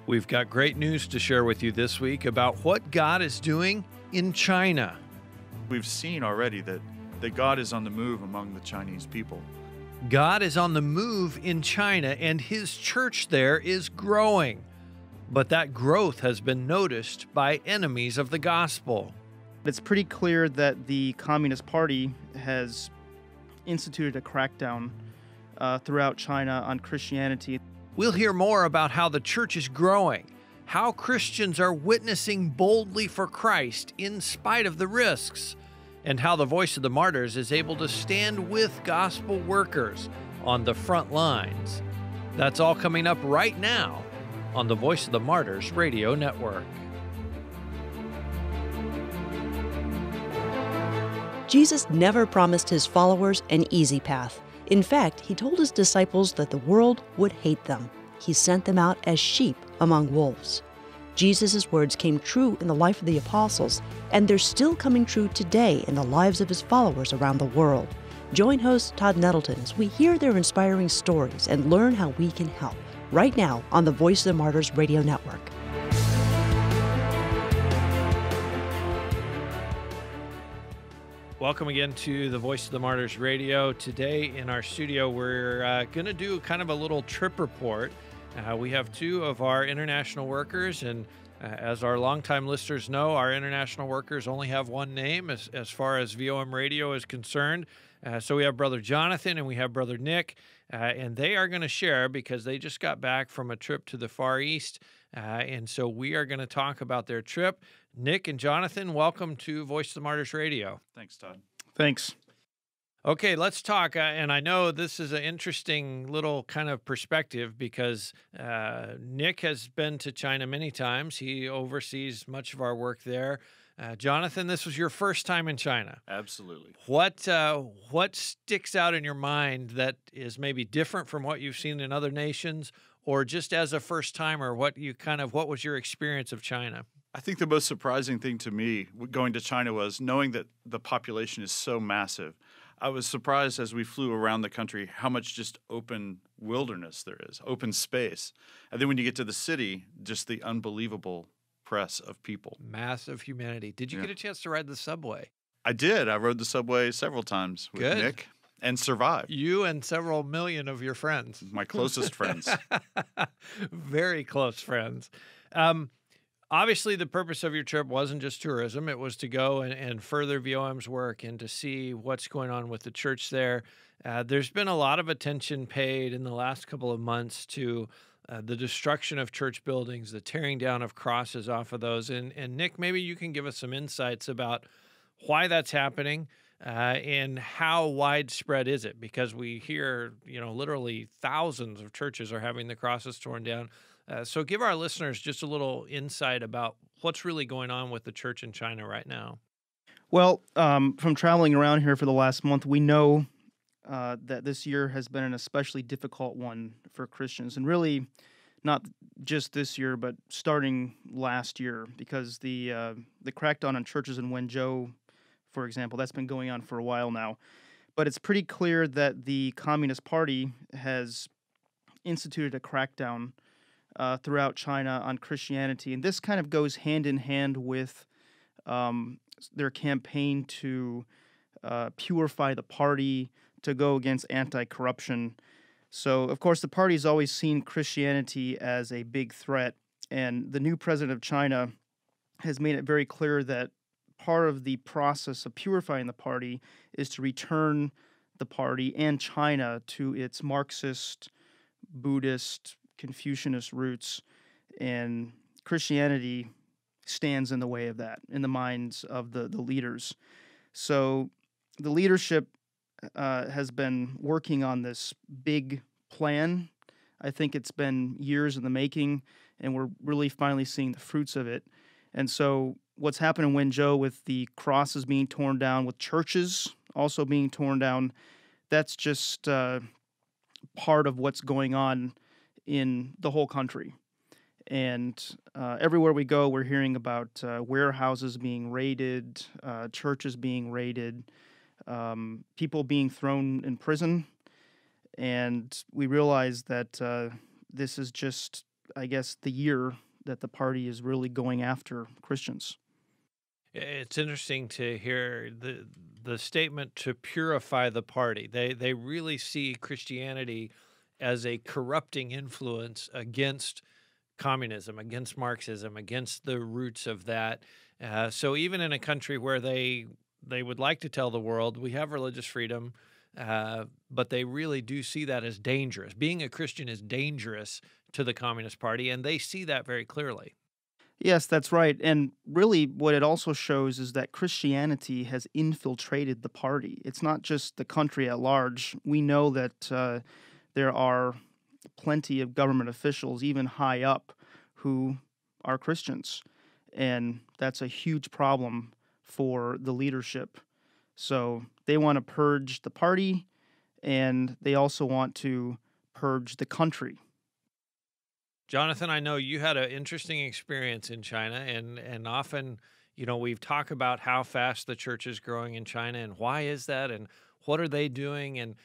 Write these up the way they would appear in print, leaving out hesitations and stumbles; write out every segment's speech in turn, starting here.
We've got great news to share with you this week about what God is doing in China. We've seen already that God is on the move among the Chinese people. God is on the move in China, and His church there is growing. But that growth has been noticed by enemies of the gospel. It's pretty clear that the Communist Party has instituted a crackdown throughout China on Christianity. We'll hear more about how the church is growing, how Christians are witnessing boldly for Christ in spite of the risks, and how the Voice of the Martyrs is able to stand with gospel workers on the front lines. That's all coming up right now on the Voice of the Martyrs Radio Network. Jesus never promised his followers an easy path. In fact, he told his disciples that the world would hate them. He sent them out as sheep among wolves. Jesus' words came true in the life of the apostles, and they're still coming true today in the lives of his followers around the world. Join host Todd Nettleton as we hear their inspiring stories and learn how we can help, right now on the Voice of the Martyrs Radio Network. Welcome again to the Voice of the Martyrs Radio. Today in our studio, we're going to do kind of a little trip report. We have two of our international workers, and as our longtime listeners know, our international workers only have one name as far as VOM Radio is concerned. So we have Brother Jonathan and we have Brother Nick, and they are going to share because they just got back from a trip to the Far East, and so we are going to talk about their trip. Nick and Jonathan, welcome to Voice of the Martyrs Radio. Thanks, Todd. Thanks. Okay, let's talk. And I know this is an interesting little kind of perspective because Nick has been to China many times. He oversees much of our work there. Jonathan, this was your first time in China. Absolutely. What sticks out in your mind that is maybe different from what you've seen in other nations, or just as a first timer, what was your experience of China? I think the most surprising thing to me going to China was knowing that the population is so massive. I was surprised as we flew around the country how much just open wilderness there is, open space. And then when you get to the city, just the unbelievable press of people. Massive humanity. Did you get a chance to ride the subway? I did. I rode the subway several times with Nick and survived. You and several million of your friends. My closest friends. Very close friends. Obviously, the purpose of your trip wasn't just tourism. It was to go and further VOM's work and to see what's going on with the church there. There's been a lot of attention paid in the last couple of months to the destruction of church buildings, the tearing down of crosses off of those. And Nick, maybe you can give us some insights about why that's happening and how widespread is it? Because we hear, literally thousands of churches are having the crosses torn down. So give our listeners just a little insight about what's really going on with the church in China right now. Well, from traveling around here for the last month, we know that this year has been an especially difficult one for Christians, and really not just this year, but starting last year, because the crackdown on churches in Wenzhou, for example, that's been going on for a while now. But it's pretty clear that the Communist Party has instituted a crackdown throughout China on Christianity, and this kind of goes hand in hand with their campaign to purify the party, to go against anti-corruption. So, of course, the party's always seen Christianity as a big threat, and the new president of China has made it very clear that part of the process of purifying the party is to return the party and China to its Marxist, Buddhist, Confucianist roots, and Christianity stands in the way of that in the minds of the leaders. So the leadership has been working on this big plan. I think it's been years in the making, and we're really finally seeing the fruits of it. And so what's happened in Wenzhou with the crosses being torn down, with churches also being torn down, that's just part of what's going on in the whole country. And everywhere we go, we're hearing about warehouses being raided, churches being raided, people being thrown in prison. And we realize that this is just I guess, the year that the party is really going after Christians. It's interesting to hear the statement to purify the party. They really see Christianity as a corrupting influence against communism, against Marxism, against the roots of that. So even in a country where they would like to tell the world we have religious freedom, but they really do see that as dangerous. Being a Christian is dangerous to the Communist Party, and they see that very clearly. Yes, that's right. And really, what it also shows is that Christianity has infiltrated the party. It's not just the country at large. We know that there are plenty of government officials, even high up, who are Christians. And that's a huge problem for the leadership. So they want to purge the party, and they also want to purge the country. Jonathan, I know you had an interesting experience in China, and often, we've talked about how fast the church is growing in China, and why is that, and what are they doing, and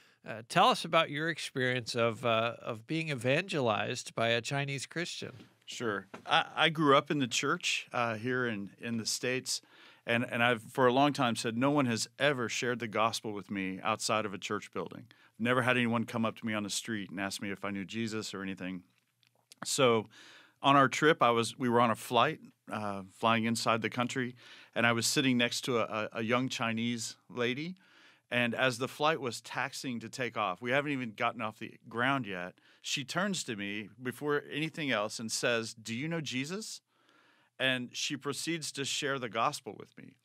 tell us about your experience of being evangelized by a Chinese Christian. Sure. I grew up in the church here in the States, and I've for a long time said no one has ever shared the gospel with me outside of a church building. Never had anyone come up to me on the street and ask me if I knew Jesus or anything. So on our trip, we were on a flight flying inside the country, and I was sitting next to a young Chinese lady. And as the flight was taxiing to take off, we haven't even gotten off the ground yet, she turns to me before anything else and says, "Do you know Jesus?" And she proceeds to share the gospel with me.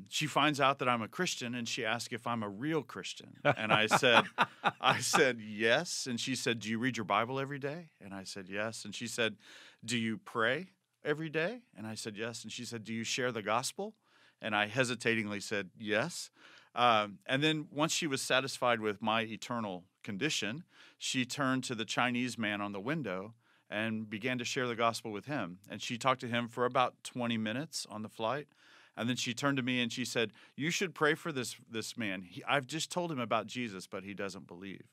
She finds out that I'm a Christian, and she asks if I'm a real Christian. And I said, yes. And she said, "Do you read your Bible every day?" And I said, yes. And she said, "Do you pray every day?" And I said, yes. And she said, "Do you share the gospel?" And I hesitatingly said, yes. And then once she was satisfied with my eternal condition, she turned to the Chinese man on the window and began to share the gospel with him. And she talked to him for about 20 minutes on the flight. And then she turned to me and she said, "You should pray for this man. I've just told him about Jesus, but he doesn't believe."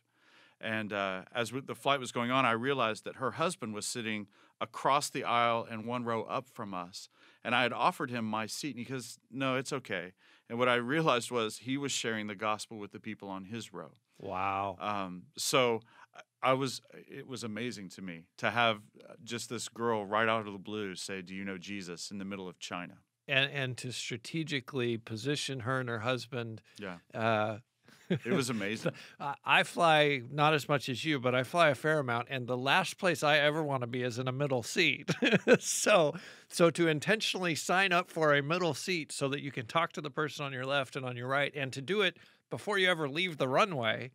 And as the flight was going on, I realized that her husband was sitting across the aisle and one row up from us. And I had offered him my seat, and he goes, "No, it's okay." And what I realized was he was sharing the gospel with the people on his row. Wow. So it was amazing to me to have just this girl right out of the blue say, "Do you know Jesus?" in the middle of China. And to strategically position her and her husband. Yeah. It was amazing. I fly not as much as you, but I fly a fair amount, and the last place I ever want to be is in a middle seat. So to intentionally sign up for a middle seat so that you can talk to the person on your left and on your right, and to do it before you ever leave the runway,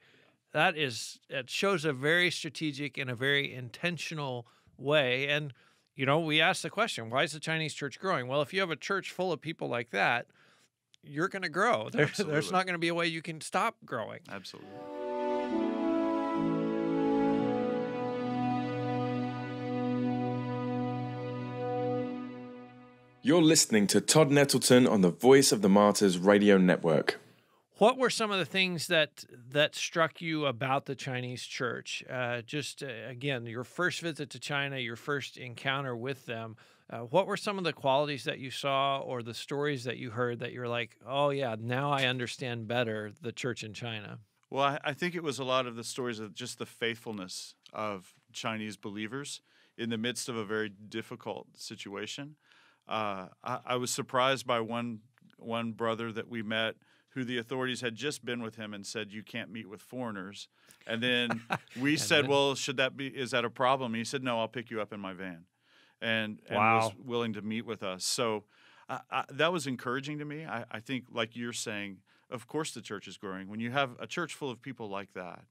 it shows a very strategic and a very intentional way. And we asked the question, why is the Chinese church growing? Well, if you have a church full of people like that, you're going to grow. There's not going to be a way you can stop growing. Absolutely. You're listening to Todd Nettleton on the Voice of the Martyrs Radio Network. What were some of the things that struck you about the Chinese church? Again, your first visit to China, your first encounter with them. What were some of the qualities that you saw or the stories that you heard that you're like, oh, yeah, now I understand better the church in China? Well, I think it was a lot of the stories of just the faithfulness of Chinese believers in the midst of a very difficult situation. I was surprised by one brother that we met who the authorities had just been with him and said, "You can't meet with foreigners." And then we said, "Well, is that a problem?" And he said, "No, I'll pick you up in my van." And Wow. was willing to meet with us. So that was encouraging to me. I think, like you're saying, of course the church is growing. When you have a church full of people like that,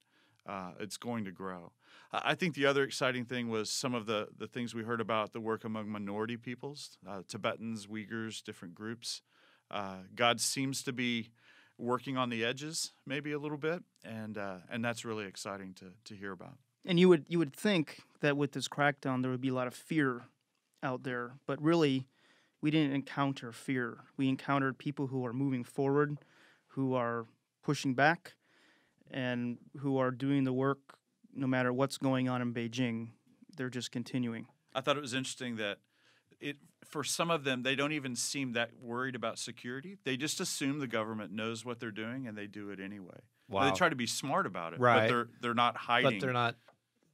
it's going to grow. I think the other exciting thing was some of the things we heard about the work among minority peoples, Tibetans, Uyghurs, different groups. God seems to be working on the edges maybe a little bit, and that's really exciting to hear about. And you would think that with this crackdown there would be a lot of fear out there, but really we didn't encounter fear. We encountered people who are moving forward, who are pushing back, and who are doing the work no matter what's going on in Beijing. they're just continuing. I thought it was interesting that for some of them, they don't even seem that worried about security. They just assume the government knows what they're doing, and they do it anyway. Wow. They try to be smart about it, Right. but they're not hiding. But they're not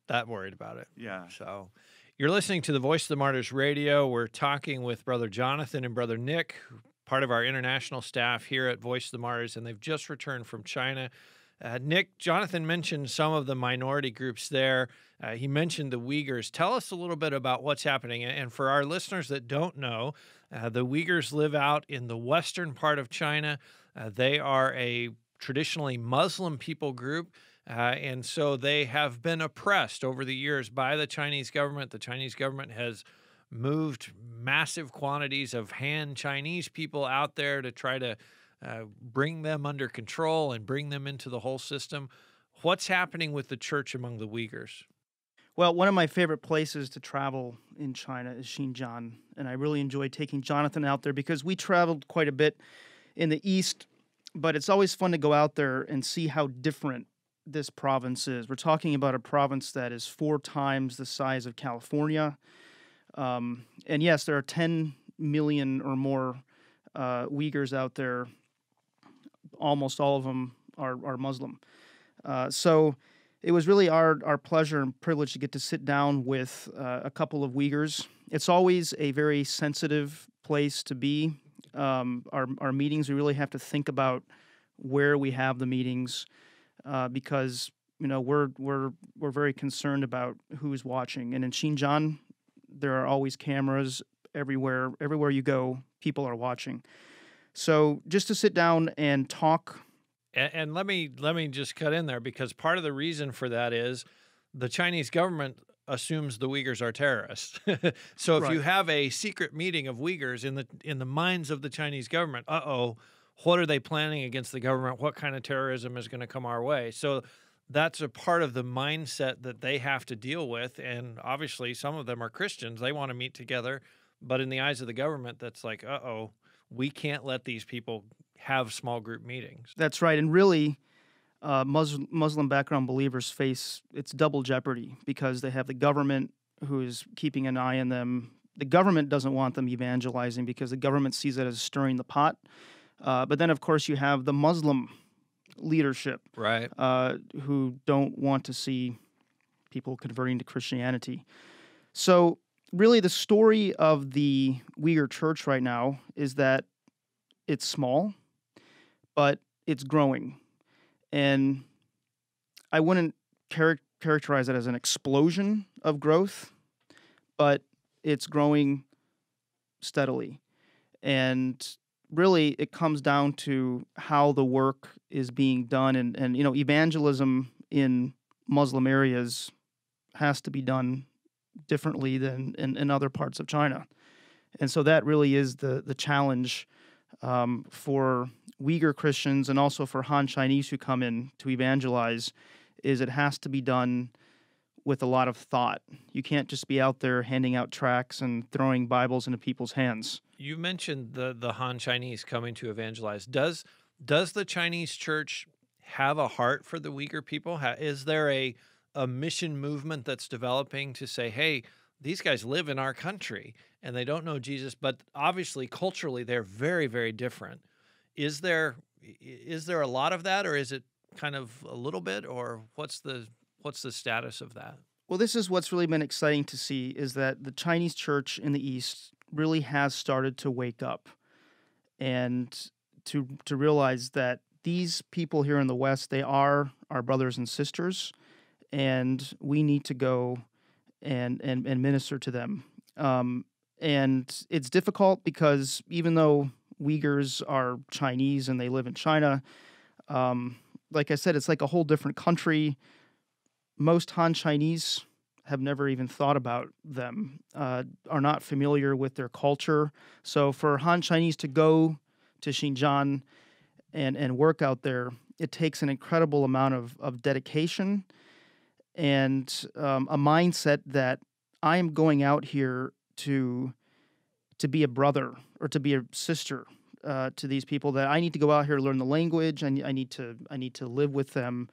that worried about it. Yeah. So you're listening to the Voice of the Martyrs Radio. We're talking with Brother Jonathan and Brother Nick, part of our international staff here at Voice of the Martyrs, and they've just returned from China. Nick, Jonathan mentioned some of the minority groups there. He mentioned the Uyghurs. Tell us a little bit about what's happening. And for our listeners that don't know, the Uyghurs live out in the western part of China. They are a traditionally Muslim people group, and so they have been oppressed over the years by the Chinese government. The Chinese government has moved massive quantities of Han Chinese people out there to try to bring them under control and bring them into the whole system. What's happening with the church among the Uyghurs? Well, one of my favorite places to travel in China is Xinjiang, and I really enjoy taking Jonathan out there because we traveled quite a bit in the east, but it's always fun to go out there and see how different this province is. We're talking about a province that is 4 times the size of California, and yes, there are 10 million or more Uyghurs out there. Almost all of them are Muslim. So it was really our pleasure and privilege to get to sit down with a couple of Uyghurs. It's always a very sensitive place to be. Our meetings, we really have to think about where we have the meetings because we're very concerned about who's watching. And in Xinjiang, there are always cameras everywhere. Everywhere you go, people are watching. So just to sit down and talk. And let me just cut in there because part of the reason for that is the Chinese government assumes the Uyghurs are terrorists. So if you have a secret meeting of Uyghurs in the minds of the Chinese government, what are they planning against the government? What kind of terrorism is going to come our way? So that's a part of the mindset that they have to deal with. And obviously some of them are Christians. They want to meet together. But in the eyes of the government, that's like, we can't let these people have small group meetings. That's right. And really, Muslim background believers face it's double jeopardy because they have the government who is keeping an eye on them. The government doesn't want them evangelizing because the government sees it as stirring the pot. But then, of course, you have the Muslim leadership, right, who don't want to see people converting to Christianity. So really, the story of the Uyghur church right now is that it's small, but it's growing. And I wouldn't characterize it as an explosion of growth, but it's growing steadily. And really, it comes down to how the work is being done. And evangelism in Muslim areas has to be done differently than in other parts of China. And so that really is the challenge for Uyghur Christians and also for Han Chinese who come in to evangelize, is it has to be done with a lot of thought. You can't just be out there handing out tracts and throwing Bibles into people's hands. You mentioned the Han Chinese coming to evangelize. Does the Chinese church have a heart for the Uyghur people? Is there a mission movement that's developing to say, hey, these guys live in our country and they don't know Jesus, but obviously culturally they're very, very different. Is there a lot of that, or is it kind of a little bit, or what's the status of that? Well, this is what's really been exciting to see, is that the Chinese church in the East really has started to wake up and to realize that these people here in the West, they are our brothers and sisters, and we need to go and minister to them. And it's difficult because even though Uyghurs are Chinese and they live in China, like I said, it's like a whole different country. Most Han Chinese have never even thought about them, are not familiar with their culture. So for Han Chinese to go to Xinjiang and work out there, it takes an incredible amount of dedication and a mindset that I am going out here to be a brother or to be a sister to these people, that I need to go out here, learn the language, and I need to live with them.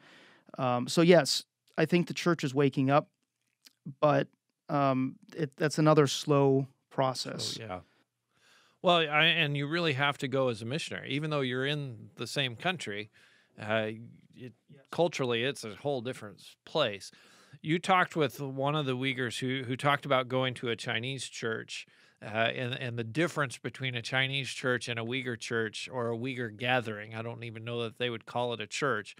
So yes, I think the church is waking up, but that's another slow So, process. yeah. Well, and you really have to go as a missionary, even though you're in the same country. Uh, it, culturally, it's a whole different place. You talked with one of the Uyghurs who talked about going to a Chinese church, and the difference between a Chinese church and a Uyghur church or a Uyghur gathering. I don't even know that they would call it a church.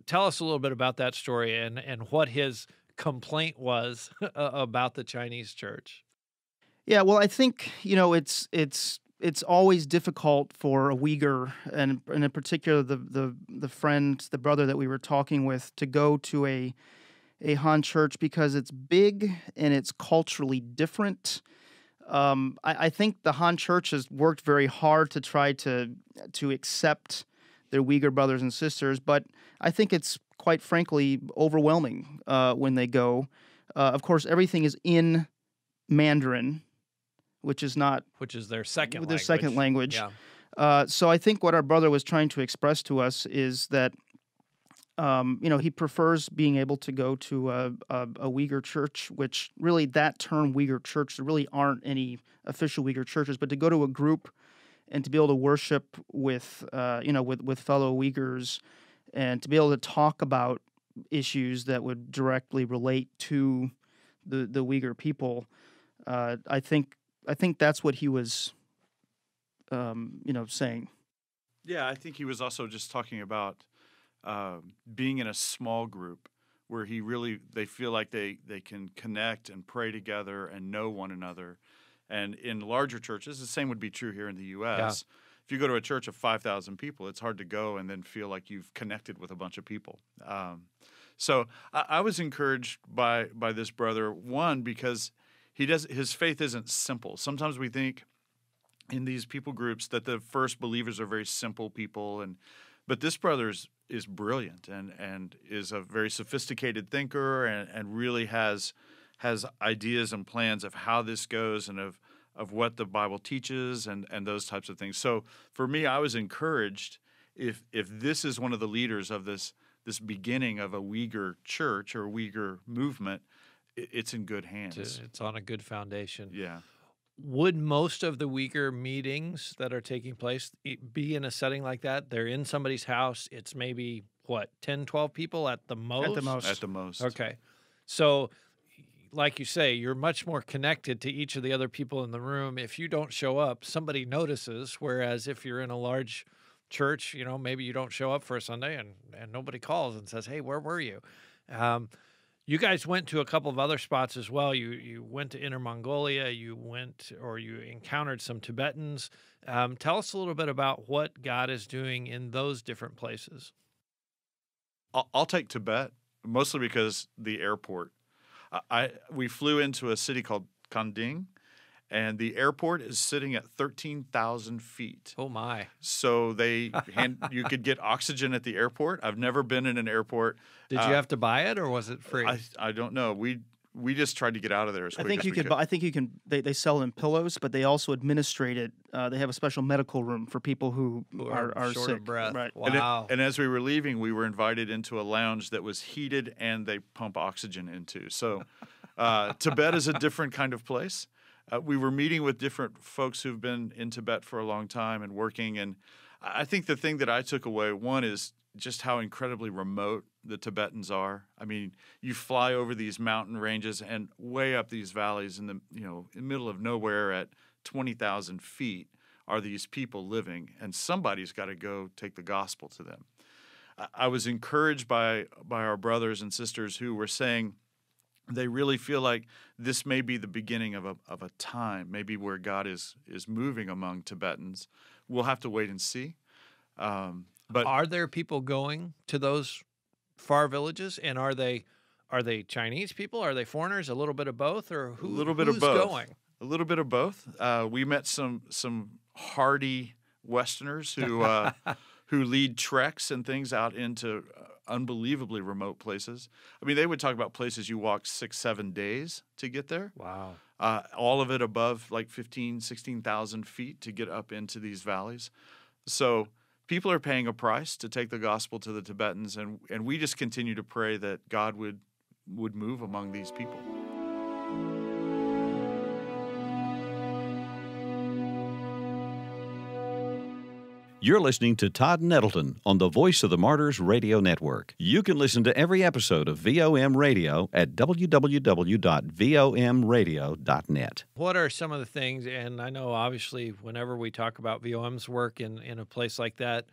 Tell us a little bit about that story and what his complaint was about the Chinese church. Yeah, well, I think it's always difficult for a Uyghur, and in particular the friend, the brother that we were talking with, to go to a Han church because it's big and it's culturally different. I think the Han church has worked very hard to try to accept their Uyghur brothers and sisters, but I think it's quite frankly overwhelming when they go. Of course, everything is in Mandarin, which is not Which is their second their language. second language. Yeah. So I think what our brother was trying to express to us is that he prefers being able to go to a Uyghur church, which really that term Uyghur church, there really aren't any official Uyghur churches, but to go to a group and to be able to worship with fellow Uyghurs and to be able to talk about issues that would directly relate to the Uyghur people, I think that's what he was saying. Yeah, I think he was also just talking about being in a small group where they feel like they can connect and pray together and know one another. And in larger churches, the same would be true here in the U.S. If you go to a church of 5,000 people, it's hard to go and then feel like you've connected with a bunch of people. So I was encouraged by this brother, one, because his faith isn't simple. Sometimes we think in these people groups that the first believers are very simple people, but this brother is brilliant and is a very sophisticated thinker and really has ideas and plans of how this goes and of what the Bible teaches and those types of things. So for me, I was encouraged if this is one of the leaders of this beginning of a Uyghur church or Uyghur movement, it's in good hands. It's on a good foundation. Yeah. Would most of the Uyghur meetings that are taking place be in a setting like that? They're in somebody's house. It's maybe, 10, 12 people at the most? At the most. At the most. Okay. So, like you say, you're much more connected to each of the other people in the room. If you don't show up, somebody notices, whereas if you're in a large church, maybe you don't show up for a Sunday and nobody calls and says, hey, where were you? You guys went to a couple of other spots as well. You went to Inner Mongolia. You encountered some Tibetans. Tell us a little bit about what God is doing in those different places. I'll take Tibet, mostly because the airport. We flew into a city called Kanding, and the airport is sitting at 13,000 feet. Oh, my. So you could get oxygen at the airport. I've never been in an airport. Did you have to buy it, or was it free? I don't know. We just tried to get out of there as quick as we could. I think you can. They sell them pillows, but they also administrate it. They have a special medical room for people who are short sick. of breath. Right. Wow. And as we were leaving, we were invited into a lounge that was heated and they pump oxygen into. So Tibet is a different kind of place. We were meeting with different folks who've been in Tibet for a long time and working. And I think the thing that I took away, one, is just how incredibly remote the Tibetans are. I mean, you fly over these mountain ranges and way up these valleys in the middle of nowhere at 20,000 feet are these people living, and somebody's got to go take the gospel to them. I was encouraged by our brothers and sisters who were saying they really feel like this may be the beginning of a time, maybe where God is moving among Tibetans. We'll have to wait and see. But are there people going to those far villages, and are they Chinese people? Are they foreigners? A little bit of both, or who's going? A little bit of both. We met some hardy Westerners who lead treks and things out into unbelievably remote places. I mean, they would talk about places you walk 6-7 days to get there. Wow. All of it above like 16,000 feet to get up into these valleys. So people are paying a price to take the gospel to the Tibetans, and we just continue to pray that God would move among these people. You're listening to Todd Nettleton on the Voice of the Martyrs Radio Network. You can listen to every episode of VOM Radio at www.vomradio.net. What are some of the things, and I know obviously whenever we talk about VOM's work in a place like that,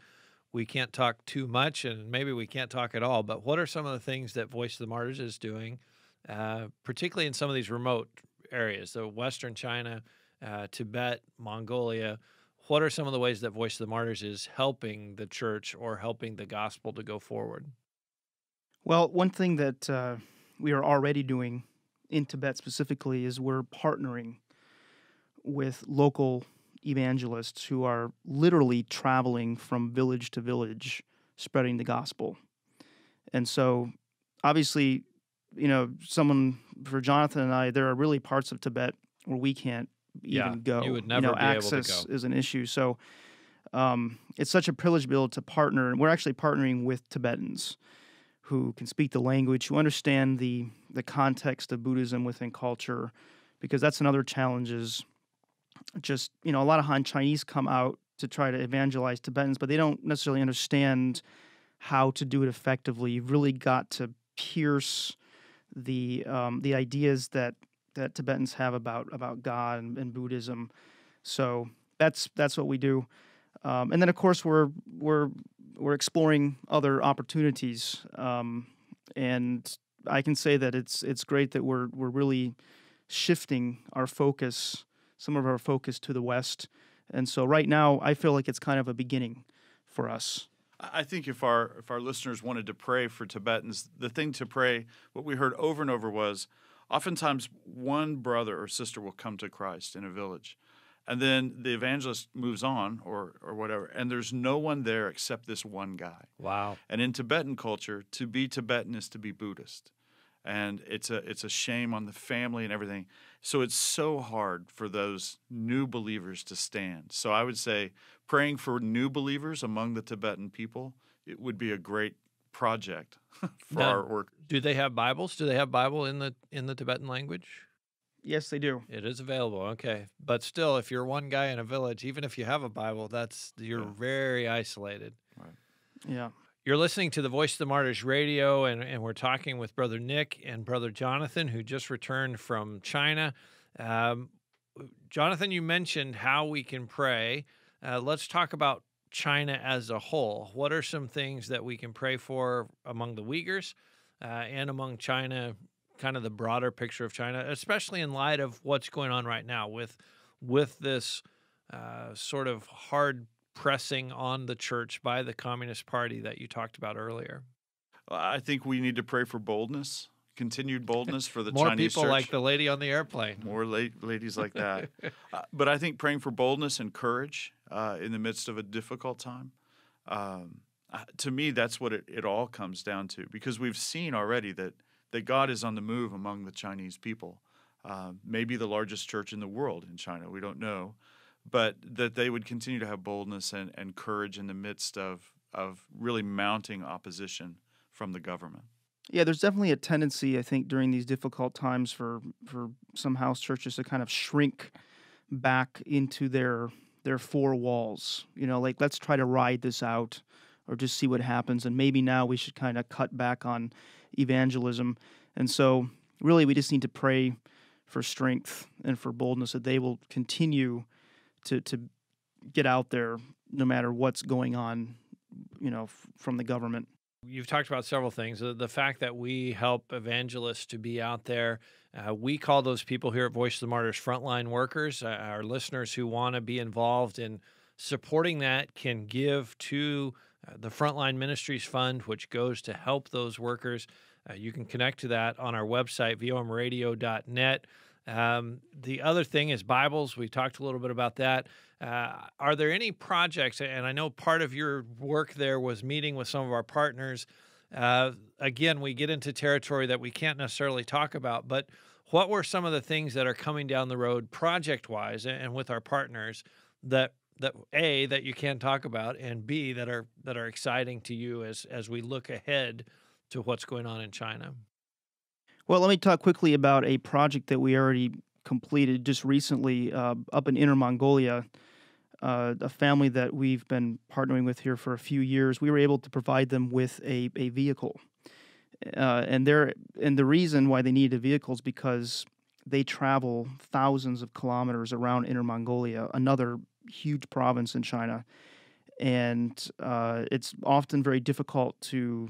we can't talk too much and maybe we can't talk at all, but what are some of the things that Voice of the Martyrs is doing, particularly in some of these remote areas, so Western China, Tibet, Mongolia? What are some of the ways that Voice of the Martyrs is helping the church or helping the gospel to go forward? Well, one thing that we are already doing in Tibet specifically is we're partnering with local evangelists who are literally traveling from village to village spreading the gospel. And so, obviously, someone for Jonathan and I, there are really parts of Tibet where we can't even go. You would never be able to access go. is an issue. So it's such a privilege to be able to partner. And we're actually partnering with Tibetans who can speak the language, who understand the context of Buddhism within culture, because that's another challenge is just, a lot of Han Chinese come out to try to evangelize Tibetans, but they don't necessarily understand how to do it effectively. You've really got to pierce the ideas that Tibetans have about God and Buddhism. So that's what we do. And then of course we're exploring other opportunities. And I can say that it's great that we're really shifting our focus, some of our focus to the West. And so right now I feel like it's kind of a beginning for us. I think if our listeners wanted to pray for Tibetans, the thing to pray, what we heard over and over was, oftentimes one brother or sister will come to Christ in a village, and then the evangelist moves on or whatever, and there's no one there except this one guy. Wow. And in Tibetan culture, to be Tibetan is to be Buddhist. And it's a shame on the family and everything. So it's so hard for those new believers to stand. So I would say praying for new believers among the Tibetan people, it would be a great project for our work. Do they have Bibles? Do they have Bible in the Tibetan language? Yes, they do. It is available. Okay. But still, if you're one guy in a village, even if you have a Bible, you're very isolated. Right. Yeah. You're listening to the Voice of the Martyrs Radio, and we're talking with Brother Nick and Brother Jonathan, who just returned from China. Jonathan, you mentioned how we can pray. Let's talk about China as a whole. What are some things that we can pray for among the Uyghurs and among China, kind of the broader picture of China, especially in light of what's going on right now with this sort of hard pressing on the church by the Communist Party that you talked about earlier? I think we need to pray for boldness, continued boldness for the More Chinese people church. like the lady on the airplane. More ladies like that. But I think praying for boldness and courage in the midst of a difficult time, to me, that's what it all comes down to, because we've seen already that God is on the move among the Chinese people. Maybe the largest church in the world in China, we don't know, but that they would continue to have boldness and courage in the midst of really mounting opposition from the government. Yeah, there's definitely a tendency, I think, during these difficult times for some house churches to kind of shrink back into their four walls. Like, let's try to ride this out or just see what happens. And maybe now we should kind of cut back on evangelism. And so really we just need to pray for strength and for boldness that they will continue to get out there no matter what's going on, from the government. You've talked about several things. The fact that we help evangelists to be out there. We call those people here at Voice of the Martyrs frontline workers. Our listeners who want to be involved in supporting that can give to the Frontline Ministries Fund, which goes to help those workers. You can connect to that on our website, vomradio.net. The other thing is Bibles. We talked a little bit about that. Are there any projects, and I know part of your work there was meeting with some of our partners. Again, we get into territory that we can't necessarily talk about, but what were some of the things that are coming down the road project-wise and with our partners that A, that you can talk about, and B, that are exciting to you as we look ahead to what's going on in China? Well, let me talk quickly about a project that we already completed just recently up in Inner Mongolia. a family that we've been partnering with here for a few years, we were able to provide them with a vehicle. And the reason why they needed a vehicle is because they travel thousands of kilometers around Inner Mongolia, another huge province in China. And it's often very difficult to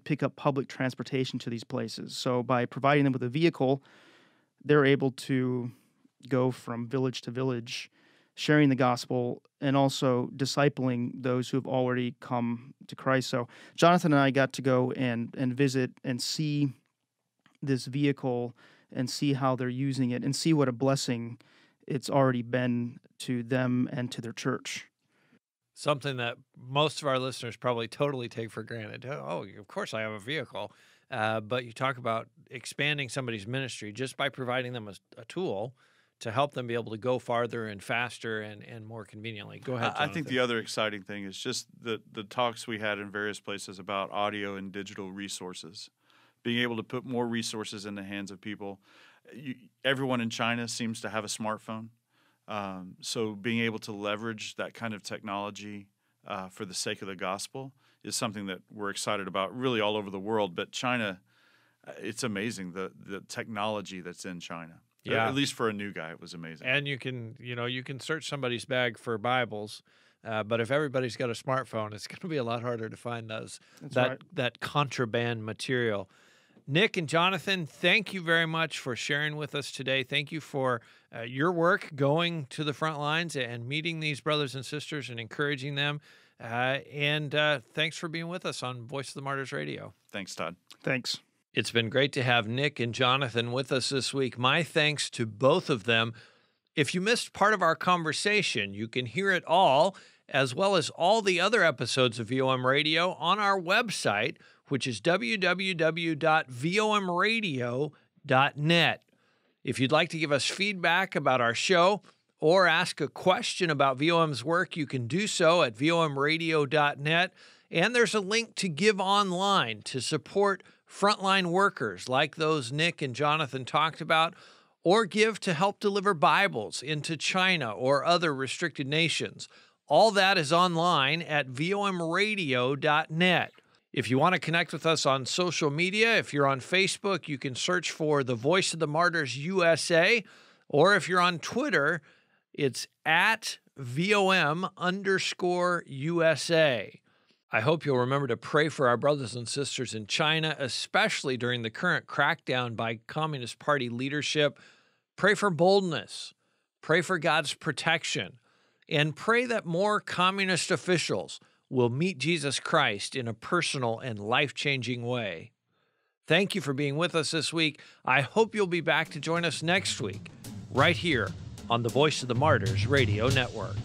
pick up public transportation to these places. So by providing them with a vehicle, they're able to go from village to village, sharing the gospel and also discipling those who have already come to Christ. So Jonathan and I got to go and visit and see this vehicle and see how they're using it and see what a blessing it's already been to them and to their church. Something that most of our listeners probably totally take for granted. Oh, of course I have a vehicle. But you talk about expanding somebody's ministry just by providing them a tool to help them be able to go farther and faster and more conveniently. Go ahead, Jonathan. I think the other exciting thing is just the talks we had in various places about audio and digital resources, being able to put more resources in the hands of people. Everyone in China seems to have a smartphone. So being able to leverage that kind of technology for the sake of the gospel is something that we're excited about really all over the world. But China, it's amazing, the technology that's in China. Yeah. At least for a new guy, it was amazing. And you can search somebody's bag for Bibles, but if everybody's got a smartphone, it's going to be a lot harder to find that contraband material. Nick and Jonathan, thank you very much for sharing with us today. Thank you for your work going to the front lines and meeting these brothers and sisters and encouraging them. And thanks for being with us on Voice of the Martyrs Radio. Thanks, Todd. Thanks. It's been great to have Nick and Jonathan with us this week. My thanks to both of them. If you missed part of our conversation, you can hear it all, as well as all the other episodes of VOM Radio on our website, which is www.vomradio.net. If you'd like to give us feedback about our show or ask a question about VOM's work, you can do so at vomradio.net. And there's a link to give online to support frontline workers like those Nick and Jonathan talked about, or give to help deliver Bibles into China or other restricted nations. All that is online at vomradio.net. If you want to connect with us on social media, if you're on Facebook, you can search for The Voice of the Martyrs USA, or if you're on Twitter, it's at VOM_USA. I hope you'll remember to pray for our brothers and sisters in China, especially during the current crackdown by Communist Party leadership. Pray for boldness, pray for God's protection, and pray that more communist officials will meet Jesus Christ in a personal and life-changing way. Thank you for being with us this week. I hope you'll be back to join us next week, right here on the Voice of the Martyrs Radio Network.